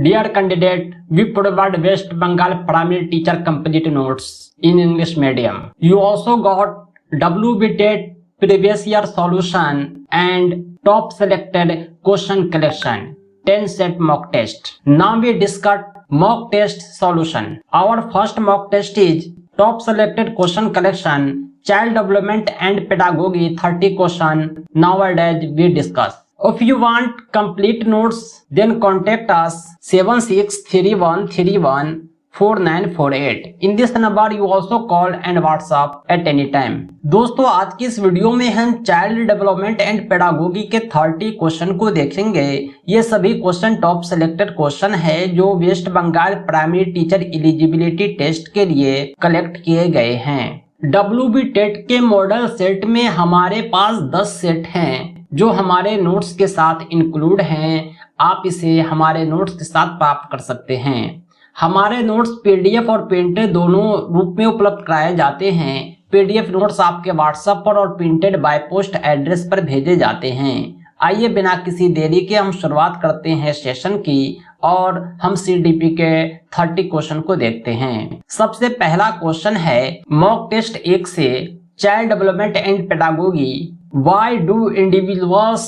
Dear candidate, we provide West Bengal primary teacher complete notes in English medium. You also got WBTET previous year solution and top selected question collection, 10 set mock test. Now we discuss mock test solution. Our first mock test is top selected question collection, child development and pedagogy 30 question. Nowadays we discuss. If you want complete notes, then contact us 7631314948. In this number you also call and WhatsApp at any time. दोस्तों, आज की इस video में हम child development and pedagogy के 30 question को देखेंगे। ये सभी क्वेश्चन टॉप सेलेक्टेड क्वेश्चन है जो West Bengal primary teacher eligibility test के लिए कलेक्ट किए गए हैं। WBTET के मॉडल सेट में हमारे पास 10 सेट हैं जो हमारे नोट्स के साथ इंक्लूड हैं। आप इसे हमारे नोट्स के साथ प्राप्त कर सकते हैं। हमारे नोट्स पीडीएफ और प्रिंटेड दोनों रूप में उपलब्ध कराए जाते हैं। पीडीएफ नोट्स आपके व्हाट्सएप पर और प्रिंटेड बाय पोस्ट एड्रेस पर भेजे जाते हैं। आइए बिना किसी देरी के हम शुरुआत करते हैं सेशन की और हम सीडीपी के 30 क्वेश्चन को देखते हैं। सबसे पहला क्वेश्चन है मॉक टेस्ट 1 से child development and pedagogy. Why do individuals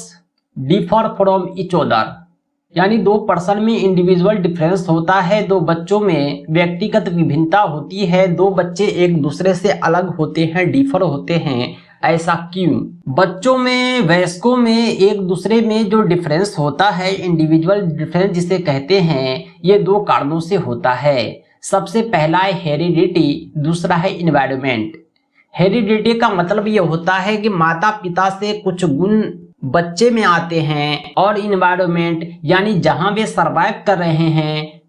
differ from each other? यानी दो पर्सन में इंडिविजुअल डिफरेंस होता है, दो बच्चों में व्यक्तिगत विभिन्नता होती है, दो बच्चे एक दूसरे से अलग होते हैं, डिफर होते हैं, ऐसा क्यों? बच्चों में, वयस्कों में एक दूसरे में जो डिफरेंस होता है, इंडिविजुअल डिफरेंस जिसे कहते हैं, ये दो कारणों से होता है। सबसे पहला है हेरिडिटी, दूसरा है इन्वायरमेंट। हेरिडिटी का मतलब ये होता है कि माता पिता से कुछ गुण बच्चे में आते हैं और इन्वायरमेंट यानी जहां वे सरवाइव कर रहे हैं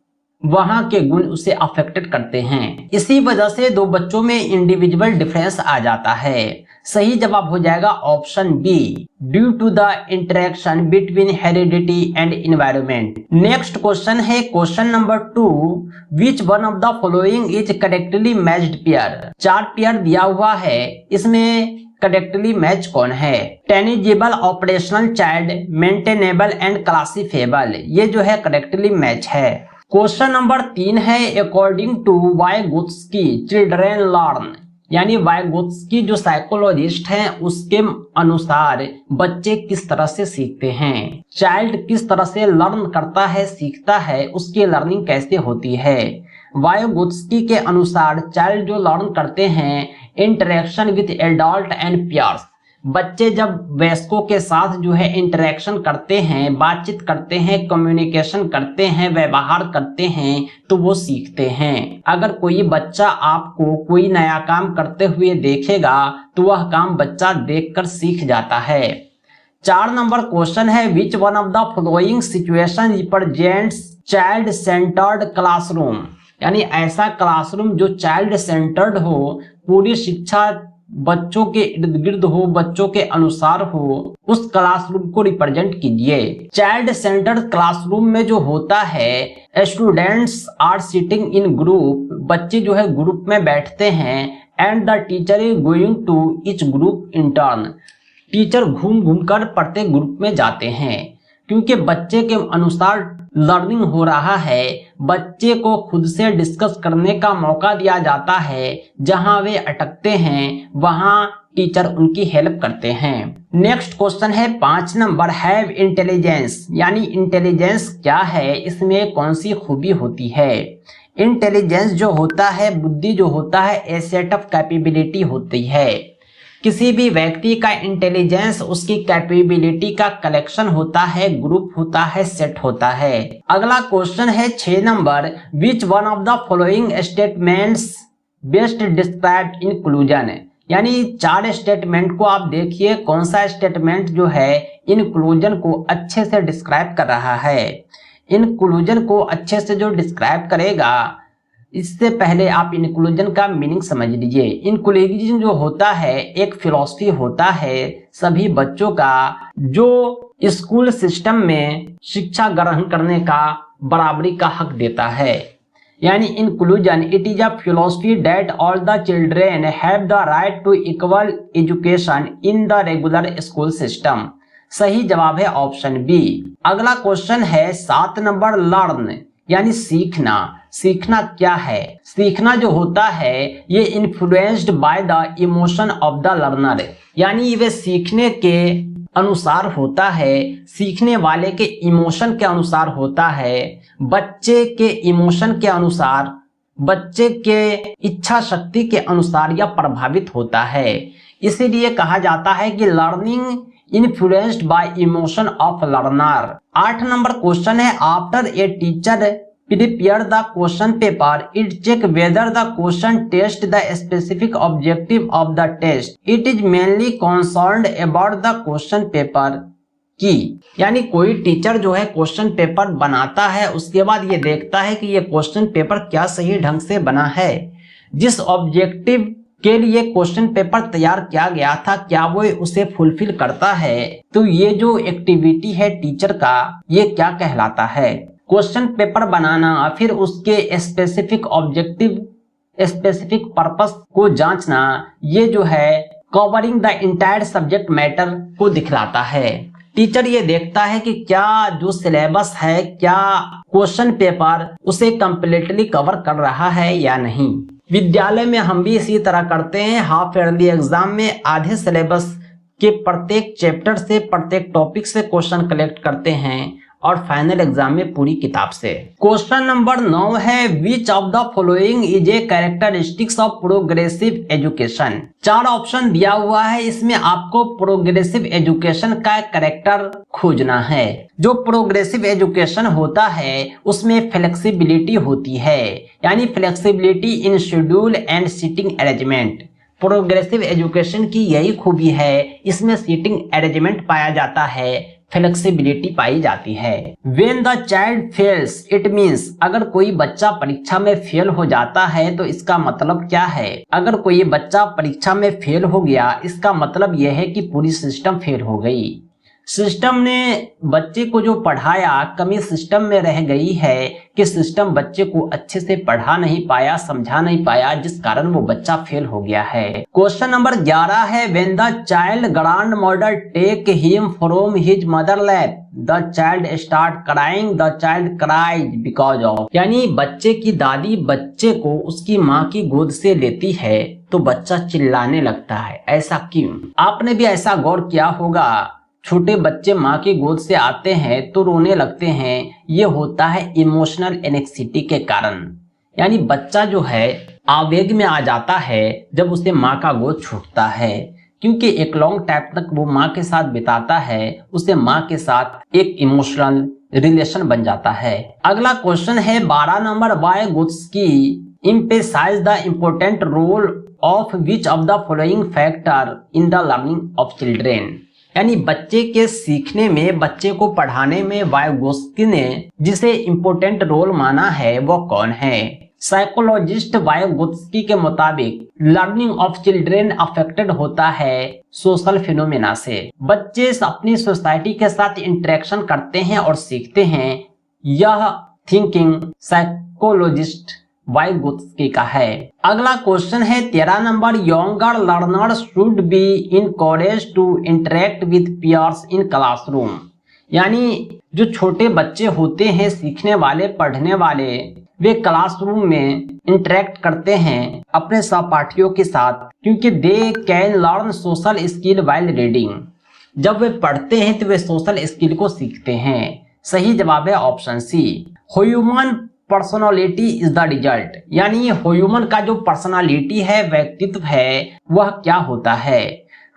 वहां के गुण उसे अफेक्टेड करते हैं। इसी वजह से दो बच्चों में इंडिविजुअल डिफरेंस आ जाता है। सही जवाब हो जाएगा option B, due to the interaction between heredity and environment. Next question है question number 2, which one of the following is correctly matched pair. 4 pair दिया हुआ है, इसमें करेक्टली मैच कौन है? Tangible, operational child, maintainable and classifiable, ये जो है करेक्टली मैच है। क्वेश्चन नंबर 3 है according to Vygotsky children learn, यानी वाइगोत्स्की जो साइकोलॉजिस्ट हैं उसके अनुसार बच्चे किस तरह से सीखते हैं। चाइल्ड किस तरह से लर्न करता है, सीखता है, उसकी लर्निंग कैसे होती है। वाइगोत्स्की के अनुसार चाइल्ड जो लर्न करते हैं interaction with adult and peers, बच्चे जब वयस्कों के साथ जो है इंटरेक्शन करते हैं, बातचीत करते हैं, कम्युनिकेशन करते हैं, व्यवहार करते हैं तो वो सीखते हैं। अगर कोई बच्चा आपको कोई नया काम करते हुए देखेगा तो वह काम बच्चा देखकर सीख जाता है। 4 नंबर क्वेश्चन है विच one of the following situation represents child centred classroom, यानी ऐसा क्लासरूम जो चाइल्ड सेंटर्ड हो, पूरी शिक्षा बच्चों के इर्द गिर्द हो, बच्चों के अनुसार हो, उस क्लासरूम को रिप्रेजेंट कीजिए। चाइल्ड सेंटर्ड क्लासरूम में जो होता है students are sitting in group, बच्चे जो है ग्रुप में बैठते हैं, and the teacher is going to each group in turn, teacher घूम घूम कर प्रत्येक ग्रुप में जाते हैं। क्योंकि बच्चे के अनुसार लर्निंग हो रहा है, बच्चे को खुद से डिस्कस करने का मौका दिया जाता है। जहां वे अटकते हैं वहां टीचर उनकी हेल्प करते हैं। नेक्स्ट क्वेश्चन है 5 नंबर, हैव इंटेलिजेंस, यानी इंटेलिजेंस क्या है, इसमें कौन सी खूबी होती है। इंटेलिजेंस जो होता है, बुद्धि जो होता है, ए सेट ऑफ कैपेबिलिटी होती है। किसी भी व्यक्ति का इंटेलिजेंस उसकी कैपेबिलिटी का कलेक्शन होता है, ग्रुप होता है, सेट होता है। अगला क्वेश्चन है 6 number, which one of the following statements best describe inclusion, यानी 4 स्टेटमेंट को आप देखिए कौन सा स्टेटमेंट जो है इंक्लूजन को अच्छे से डिस्क्राइब कर रहा है। इंक्लूजन को अच्छे से जो डिस्क्राइब करेगा, इससे पहले आप इंक्लूजन का मीनिंग समझ लीजिए। इंक्लूजन जो होता है एक फिलॉसफी होता है सभी बच्चों का जो स्कूल सिस्टम में शिक्षा ग्रहण करने का बराबरी का हक देता है। यानी inclusion it is a philosophy that all the children have the right to equal education in the regular school system. सही जवाब है ऑप्शन बी। अगला क्वेश्चन है 7 नंबर, लर्न, यानी सीखना। सीखना क्या है? सीखना जो होता है ये influenced by the emotion of the learner, यानी वे सीखने के अनुसार होता है, सीखने वाले के इमोशन के अनुसार होता है, बच्चे के इमोशन के अनुसार, बच्चे के इच्छा शक्ति के अनुसार यह प्रभावित होता है। इसीलिए कहा जाता है कि learning influenced by emotion of learner. 8 number question है, after a teacher prepare the question paper, it check whether the question test the specific objective of the test. It is mainly concerned about the question paper की, यानी कोई teacher जो है question paper बनाता है, उसके बाद ये देखता है कि ये क्वेश्चन पेपर क्या सही ढंग से बना है, जिस ऑब्जेक्टिव के लिए क्वेश्चन पेपर तैयार किया गया था क्या वो उसे फुलफिल करता है। तो ये जो एक्टिविटी है टीचर का, ये क्या कहलाता है? क्वेश्चन पेपर बनाना, फिर उसके स्पेसिफिक ऑब्जेक्टिव, स्पेसिफिक पर्पस को जांचना, ये जो है covering the entire subject matter को दिखलाता है। टीचर ये देखता है कि क्या जो सिलेबस है, क्या क्वेश्चन पेपर उसे कंप्लीटली कवर कर रहा है या नहीं। विद्यालय में हम भी इसी तरह करते हैं। हाफ ईयरली एग्जाम में आधे सिलेबस के प्रत्येक चैप्टर से, प्रत्येक टॉपिक से क्वेश्चन कलेक्ट करते हैं और फाइनल एग्जाम में पूरी किताब से। क्वेश्चन नंबर 9 है, which of the following is a characteristics of progressive education. 4 option दिया हुआ है, इसमें आपको प्रोग्रेसिव एजुकेशन का कैरेक्टर खोजना है। जो प्रोग्रेसिव एजुकेशन होता है उसमें फ्लेक्सिबिलिटी होती है, यानी flexibility in schedule and seating arrangement. Progressive education की यही खूबी है, इसमें सीटिंग अरेंजमेंट पाया जाता है, फ्लेक्सिबिलिटी पाई जाती है। When the child fails, it means अगर कोई बच्चा परीक्षा में फेल हो जाता है तो इसका मतलब क्या है? अगर कोई बच्चा परीक्षा में फेल हो गया, इसका मतलब यह है कि पूरी सिस्टम फेल हो गई। सिस्टम ने बच्चे को जो पढ़ाया, कमी सिस्टम में रह गई है कि सिस्टम बच्चे को अच्छे से पढ़ा नहीं पाया, समझा नहीं पाया, जिस कारण वो बच्चा फेल हो गया है। क्वेश्चन नंबर 11 है, when the child grand mother take him from his mother lap, the child start crying, the child cries because of. यानी बच्चे की दादी बच्चे को उसकी माँ की गोद से लेती है तो बच्चा चिल्लाने लगता है, ऐसा क्यों? आपने भी ऐसा गौर किया होगा, छोटे बच्चे माँ की गोद से आते हैं तो रोने लगते हैं, ये होता है इमोशनल एनेक्सिटी के कारण। यानी बच्चा जो है आवेग में आ जाता है जब उसे माँ का गोद छूटता है, क्योंकि एक लॉन्ग टाइम तक वो माँ के साथ बिताता है, उसे माँ के साथ एक इमोशनल रिलेशन बन जाता है। अगला क्वेश्चन है 12 number, Vygotsky emphasize the important role of which of the following factor in the learning of children। यानी बच्चे के सीखने में, बच्चे को पढ़ाने में वाइगोत्स्की ने जिसे इम्पोर्टेंट रोल माना है वो कौन है? साइकोलॉजिस्ट वाइगोत्स्की के मुताबिक लर्निंग ऑफ चिल्ड्रेन अफेक्टेड होता है सोशल फिनोमेना से। बच्चे अपनी सोसाइटी के साथ इंटरेक्शन करते हैं और सीखते हैं, यह थिंकिंग साइकोलॉजिस्ट वाइगोत्स्की का है। अगला क्वेश्चन है 13 number, younger learner should be encouraged to interact with peers in classroom. यानी जो छोटे बच्चे होते हैं, सीखने वाले, पढ़ने वाले, वे क्लासरूम में इंटरेक्ट करते हैं अपने सहपाठियों के साथ, क्योंकि they can learn social skill while reading. जब वे पढ़ते हैं तो वे सोशल स्किल को सीखते हैं। सही जवाब है option C. Human personality is the result. यानी ह्यूमन का जो पर्सनालिटी है, व्यक्तित्व है, वह क्या होता है?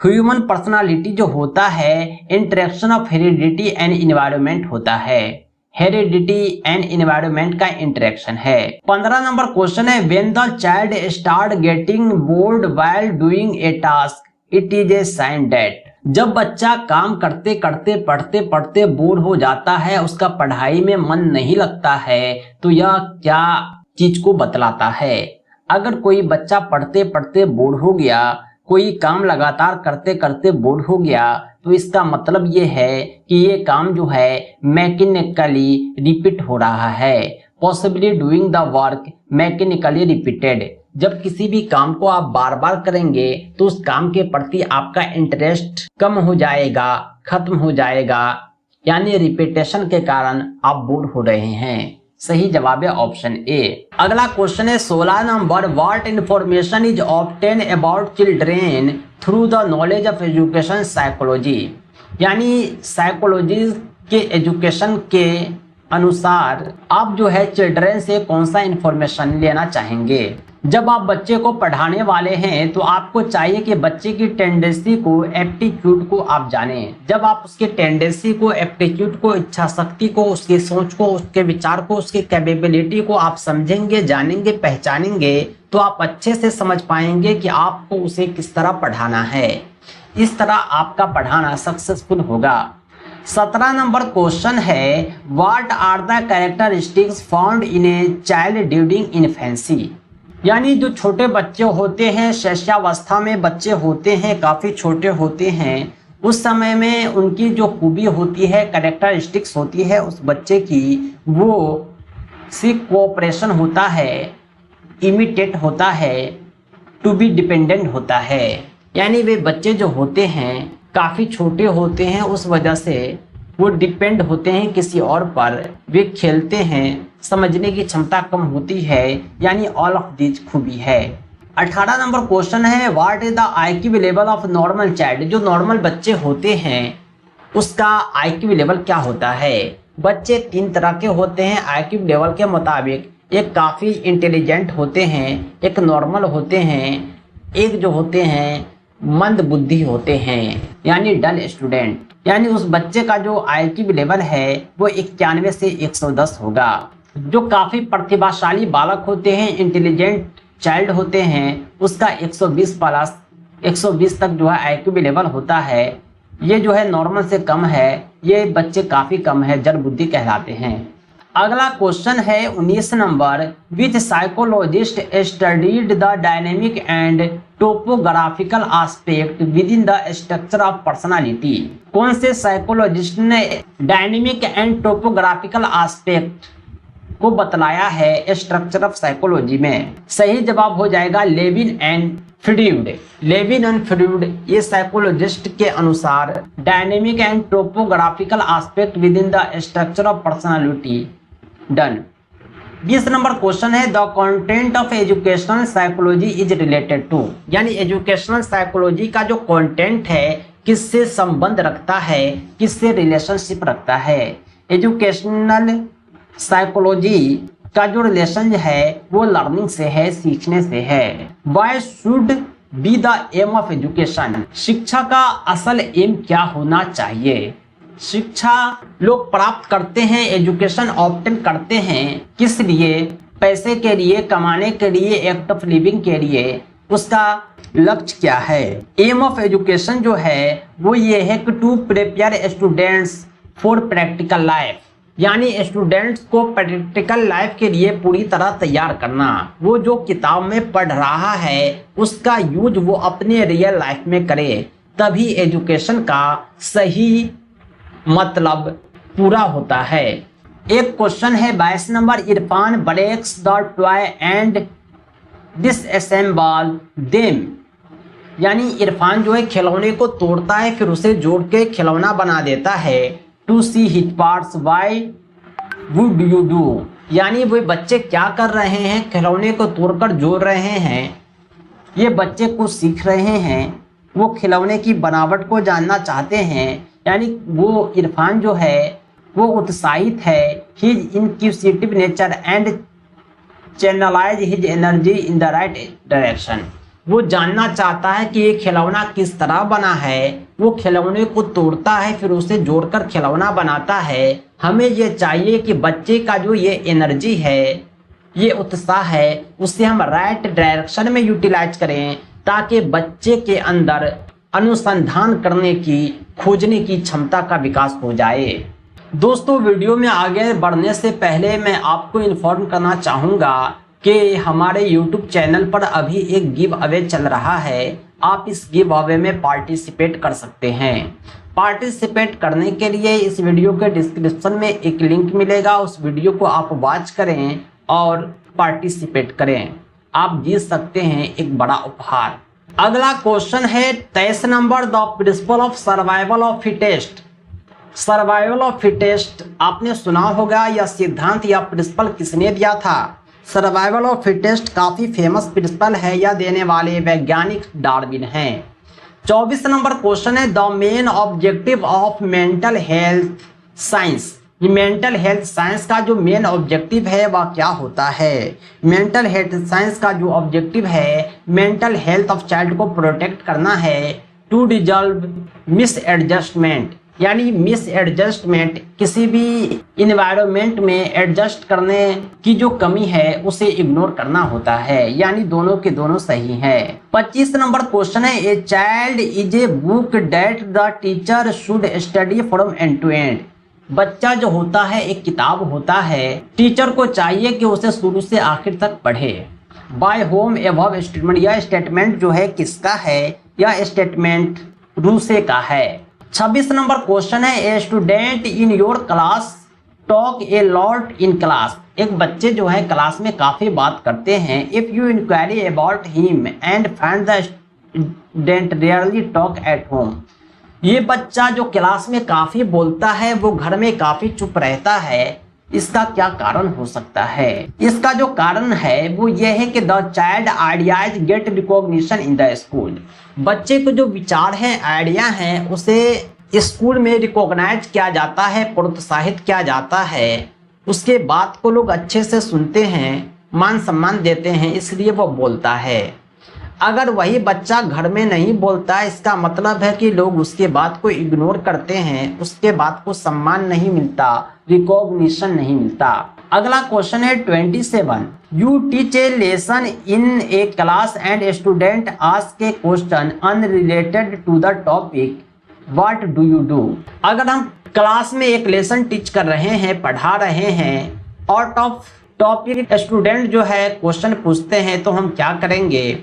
ह्यूमन पर्सनालिटी जो होता है interaction of heredity and environment होता है। हेरिडिटी एंड एनवायरनमेंट का इंटरेक्शन है। 15 नंबर क्वेश्चन है, when the child start getting bored while doing a task it is a sign that. जब बच्चा काम करते करते, पढ़ते पढ़ते बोर हो जाता है, उसका पढ़ाई में मन नहीं लगता है, तो यह क्या चीज को बतलाता है? अगर कोई बच्चा पढ़ते पढ़ते बोर हो गया, कोई काम लगातार करते करते बोर हो गया, तो इसका मतलब ये है कि ये काम जो है मैकेनिकली रिपीट हो रहा है। Possibly doing the work mechanically repeated. जब किसी भी काम को आप बार बार करेंगे तो उस काम के प्रति आपका इंटरेस्ट कम हो जाएगा, खत्म हो जाएगा, यानी रिपीटेशन के कारण आप बोर हो रहे हैं। सही जवाब है ऑप्शन ए। अगला क्वेश्चन है 16 number, what information is obtain about children through the knowledge of education psychology. यानी साइकोलॉजी के एजुकेशन के अनुसार आप जो है चिल्ड्रेन से कौन सा इंफॉर्मेशन लेना चाहेंगे। जब आप बच्चे को पढ़ाने वाले हैं तो आपको चाहिए कि बच्चे की टेंडेंसी को, एप्टीट्यूड को आप जानें। जब आप उसके टेंडेंसी को, एप्टीट्यूड को, इच्छा शक्ति को, उसकी सोच को, उसके विचार को, उसकी कैपेबिलिटी को आप समझेंगे, जानेंगे, पहचानेंगे तो आप अच्छे से समझ पाएंगे कि आपको उसे किस तरह पढ़ाना है। इस तरह आपका पढ़ाना सक्सेसफुल होगा। 17 नंबर क्वेश्चन है, what are the characteristics found in a child during infancy. यानी जो छोटे बच्चे होते हैं, शैशवावस्था में बच्चे होते हैं, काफ़ी छोटे होते हैं, उस समय में उनकी जो खूबी होती है, कैरेक्टरिस्टिक्स होती है उस बच्चे की, वो सीक कोऑपरेशन होता है, इमिटेट होता है, टू बी डिपेंडेंट होता है। यानी वे बच्चे जो होते हैं काफ़ी छोटे होते हैं, उस वजह से वो डिपेंड होते हैं किसी और पर, वे खेलते हैं, समझने की क्षमता कम होती है, यानी ऑल ऑफ दीज खूबी है। 18 नंबर क्वेश्चन है, what is the IQ level of normal child. जो नॉर्मल बच्चे होते हैं उसका IQ लेवल क्या होता है। बच्चे 3 तरह के होते हैं IQ लेवल के मुताबिक। एक काफ़ी इंटेलिजेंट होते हैं, एक नॉर्मल होते हैं, एक जो होते हैं मंद बुद्धि होते हैं, यानी डल स्टूडेंट। यानी उस बच्चे का जो IQ लेवल है वो 91 से 110 होगा। जो काफ़ी प्रतिभाशाली बालक होते हैं, इंटेलिजेंट चाइल्ड होते हैं, उसका 120 प्लस 120 तक जो है IQ लेवल होता है। ये जो है नॉर्मल से कम है, ये बच्चे काफ़ी कम है, जड़ बुद्धि कहलाते हैं। अगला क्वेश्चन है 19 number, which psychologist studied the dynamic and topographical aspect with in the structure of personality. कौन से साइकोलॉजिस्ट ने डायनेमिक एंड टोपोग्राफिकल एस्पेक्ट को बतलाया है स्ट्रक्चर ऑफ साइकोलॉजी में। सही जवाब हो जाएगा Lewin and Freud. Lewin and Freud ये साइकोलॉजिस्ट के अनुसार dynamic and topographical aspect with in the structure of personality done. 20 number question है, the content of educational psychology is related to. यानी एजुकेशनल साइकोलॉजी का जो कंटेंट है किससे संबंध रखता है, किससे रिलेशनशिप रखता है। एजुकेशनल साइकोलॉजी का जो रिलेशन है वो लर्निंग से है, सीखने से है। Why should be the aim of education. शिक्षा का असल एम क्या होना चाहिए। शिक्षा लोग प्राप्त करते हैं, एजुकेशन ऑब्टेन करते हैं किस लिए, पैसे के लिए, कमाने के लिए, एक्ट ऑफ लिविंग के लिए। उसका लक्ष्य क्या है। एम ऑफ एजुकेशन जो है वो ये है कि to prepare students for practical life. यानी स्टूडेंट्स को प्रैक्टिकल लाइफ के लिए पूरी तरह तैयार करना। वो जो किताब में पढ़ रहा है उसका यूज वो अपने रियल लाइफ में करे, तभी एजुकेशन का सही मतलब पूरा होता है। एक क्वेश्चन है 22 number, Irfan breaks the toy and disassemble them. यानी इरफान जो है खिलौने को तोड़ता है फिर उसे जोड़ के खिलौना बना देता है। To see his parts why would you do. यानी वो बच्चे क्या कर रहे हैं, खिलौने को तोड़कर जोड़ रहे हैं। ये बच्चे कुछ सीख रहे हैं, वो खिलौने की बनावट को जानना चाहते हैं। यानी वो इरफान जो है वो उत्साहित है, his inquisitive nature and channelize his energy in the right direction. वो जानना चाहता है कि ये खिलौना किस तरह बना है। वो खिलौने को तोड़ता है फिर उसे जोड़कर खिलौना बनाता है। हमें ये चाहिए कि बच्चे का जो ये एनर्जी है, ये उत्साह है, उससे हम राइट डायरेक्शन में यूटिलाइज करें ताकि बच्चे के अंदर अनुसंधान करने की, खोजने की क्षमता का विकास हो जाए। दोस्तों, वीडियो में आगे बढ़ने से पहले मैं आपको इन्फॉर्म करना चाहूँगा कि हमारे YouTube चैनल पर अभी एक गिव अवे चल रहा है। आप इस गिव अवे में पार्टिसिपेट कर सकते हैं। पार्टिसिपेट करने के लिए इस वीडियो के डिस्क्रिप्शन में एक लिंक मिलेगा, उस वीडियो को आप वॉच करें और पार्टिसिपेट करें। आप जीत सकते हैं एक बड़ा उपहार। अगला क्वेश्चन है 23 number, the principle of survival of fittest. Survival of fittest आपने सुना होगा, यह सिद्धांत या प्रिंसिपल किसने दिया था? सर्वाइवल ऑफ फिटेस्ट काफी फेमस प्रिंसिपल है, यह देने वाले वैज्ञानिक डार्विन हैं। 24 नंबर क्वेश्चन है, the main objective of mental health science. Mental health science का जो मेन ऑब्जेक्टिव है वह क्या होता है? मेंटल हेल्थ साइंस का जो ऑब्जेक्टिव है, मेंटल हेल्थ ऑफ चाइल्ड को प्रोटेक्ट करना है, टू डिजॉल्व मिस एडजस्टमेंट, यानी मिस एडजस्टमेंट किसी भी इन्वायरमेंट में एडजस्ट करने की जो कमी है उसे इग्नोर करना होता है, यानी दोनों के दोनों सही है। 25 नंबर क्वेश्चन है, a child is a book that the teacher should study from end to end. बच्चा जो होता है एक किताब होता है, टीचर को चाहिए कि उसे शुरू से आखिर तक पढ़े। बाय होम एबव स्टेटमेंट, यह स्टेटमेंट जो है किसका है? यह स्टेटमेंट रूसे का है। 26 नंबर क्वेश्चन है, a student in your class talk a lot in class. एक बच्चे जो है क्लास में काफी बात करते हैं। If you inquiry about him and find the student rarely talk at home. ये बच्चा जो क्लास में काफी बोलता है वो घर में काफी चुप रहता है, इसका क्या कारण हो सकता है? इसका जो कारण है वो ये है कि the child ideas get recognition in the school. बच्चे को जो विचार है, आइडिया है, उसे स्कूल में रिकॉग्नाइज किया जाता है, प्रोत्साहित किया जाता है, उसके बात को लोग अच्छे से सुनते हैं, मान सम्मान देते हैं, इसलिए वो बोलता है। अगर वही बच्चा घर में नहीं बोलता, इसका मतलब है कि लोग उसके बात को इग्नोर करते हैं, उसके बात को सम्मान नहीं मिलता, रिकॉग्निशन नहीं मिलता। अगला क्वेश्चन है 27, you teach a lesson in a class and a student ask a question unrelated to the topic, what do you do? अगर हम क्लास में एक लेसन टीच कर रहे हैं, पढ़ा रहे हैं, आउट ऑफ टॉपिक स्टूडेंट जो है क्वेश्चन पूछते हैं, तो हम क्या करेंगे?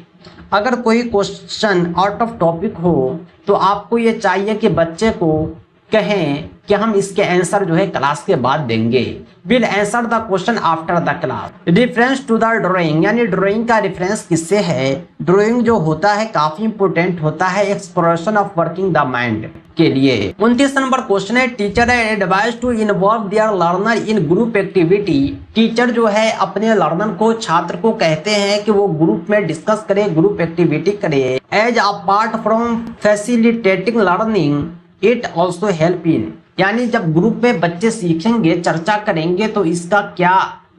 अगर कोई क्वेश्चन आउट ऑफ टॉपिक हो तो आपको ये चाहिए कि बच्चे को कहें कि हम इसके आंसर जो है क्लास के बाद देंगे। Will answer the question after the class. Reference to the drawing, यानी ड्राइंग का रेफरेंस किससे है? ड्राइंग जो होता है काफी इंपोर्टेंट होता है exploration of working the mind के लिए। 29 नंबर क्वेश्चन है, teacher advise to involve their learner in group activity. Teacher जो है अपने लर्नर को, छात्र को कहते हैं कि वो ग्रुप में डिस्कस करे, ग्रुप एक्टिविटी करे। As apart from facilitating learning it also help in, यानी जब ग्रुप में बच्चे सीखेंगे, चर्चा करेंगे, तो इसका क्या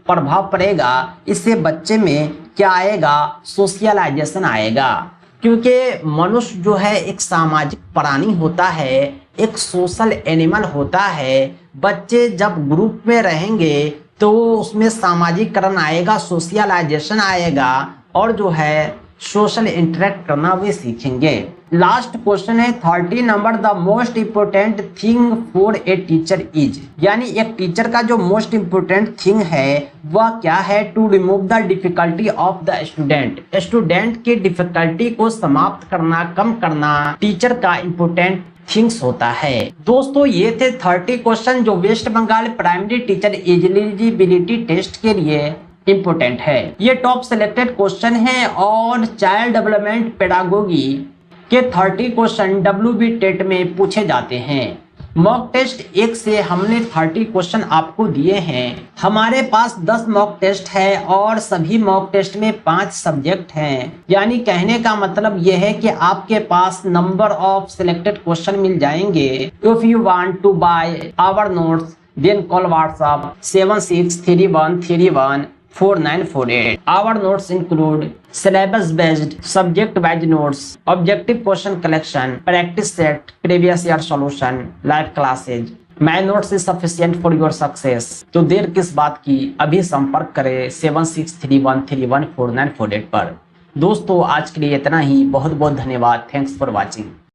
प्रभाव पड़ेगा? इससे बच्चे में क्या आएगा? सोशलाइजेशन आएगा, क्योंकि मनुष्य जो है एक सामाजिक प्राणी होता है, एक सोशल एनिमल होता है। बच्चे जब ग्रुप में रहेंगे तो उसमें सामाजिकरण आएगा, सोशलाइजेशन आएगा, और जो है सोशल इंटरेक्ट करना वे सीखेंगे। लास्ट क्वेश्चन है 30 number, the most important thing for a teacher is, यानी एक टीचर का जो मोस्ट इम्पोर्टेंट थिंग है वह क्या है? To remove the difficulty of the student. Student की डिफिकल्टी को समाप्त करना, कम करना टीचर का इम्पोर्टेंट थिंग्स होता है। दोस्तों ये थे 30 क्वेश्चन जो West Bengal primary teacher eligibility test के लिए इम्पोर्टेंट है। ये टॉप सिलेक्टेड क्वेश्चन है और चाइल्ड डेवलपमेंट पेडागोगी के 30 क्वेश्चन WB टेट में पूछे जाते हैं। मॉक टेस्ट 1 से हमने 30 क्वेश्चन आपको दिए हैं। हमारे पास 10 मॉक टेस्ट है और सभी मॉक टेस्ट में 5 सब्जेक्ट हैं, यानी कहने का मतलब यह है कि आपके पास नंबर ऑफ सिलेक्टेड क्वेश्चन मिल जाएंगे। If you want to buy our notes then call WhatsApp 7631314948। Our notes include syllabus-based, subject-wise notes, objective question collection, practice set, previous year solution, live classes. My notes is sufficient for your success. तो देर किस बात की, अभी संपर्क करें 7631314948 पर। दोस्तों आज के लिए इतना ही, बहुत बहुत धन्यवाद। Thanks for watching.